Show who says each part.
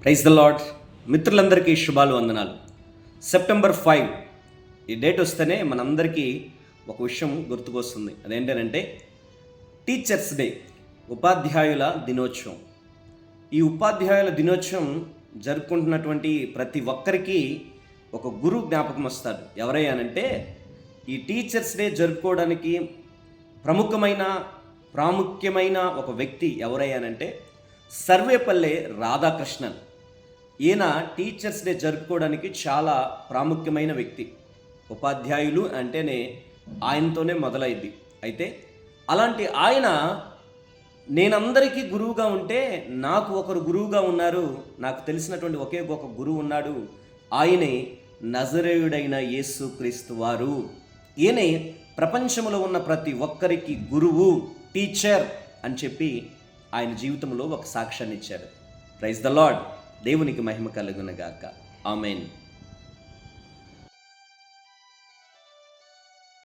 Speaker 1: Praise the lord. మిత్రులందరికీ శుభాలు, వందనాలు. సెప్టెంబర్ 5 ఈ డేట్ వస్తేనే మనందరికీ ఒక విషయం గుర్తుకొస్తుంది. అదేంటంటే టీచర్స్ డే, ఉపాధ్యాయుల దినోత్సవం. ఈ ఉపాధ్యాయుల దినోత్సవం జరుపుకుంటున్నటువంటి ప్రతి ఒక్కరికి ఒక గురువు జ్ఞాపకం వస్తాడు. ఎవరయ్యానంటే ఈ టీచర్స్ డే జరుపుకోవడానికి ప్రాముఖ్యమైన ఒక వ్యక్తి ఎవరయ్యానంటే సర్వేపల్లె రాధాకృష్ణన్. ఈయన టీచర్స్ డే జరుపుకోవడానికి చాలా ప్రాముఖ్యమైన వ్యక్తి. ఉపాధ్యాయులు అంటేనే ఆయనతోనే మొదలైంది. అయితే అలాంటి ఆయన నేనందరికీ గురువుగా ఉంటే నాకు ఒకరు గురువుగా ఉన్నారు. నాకు తెలిసినటువంటి ఒకే ఒక గురువు ఉన్నాడు. ఆయనే నజరేయుడైన యేసుక్రీస్తు వారు. ఈయనే ప్రపంచంలో ఉన్న ప్రతి ఒక్కరికి గురువు, టీచర్ అని చెప్పి ఆయన జీవితంలో ఒక సాక్ష్యాన్ని ఇచ్చాడు. Praise the Lord. దేవునికి మహిమ కలుగునగాక. ఆమెన్.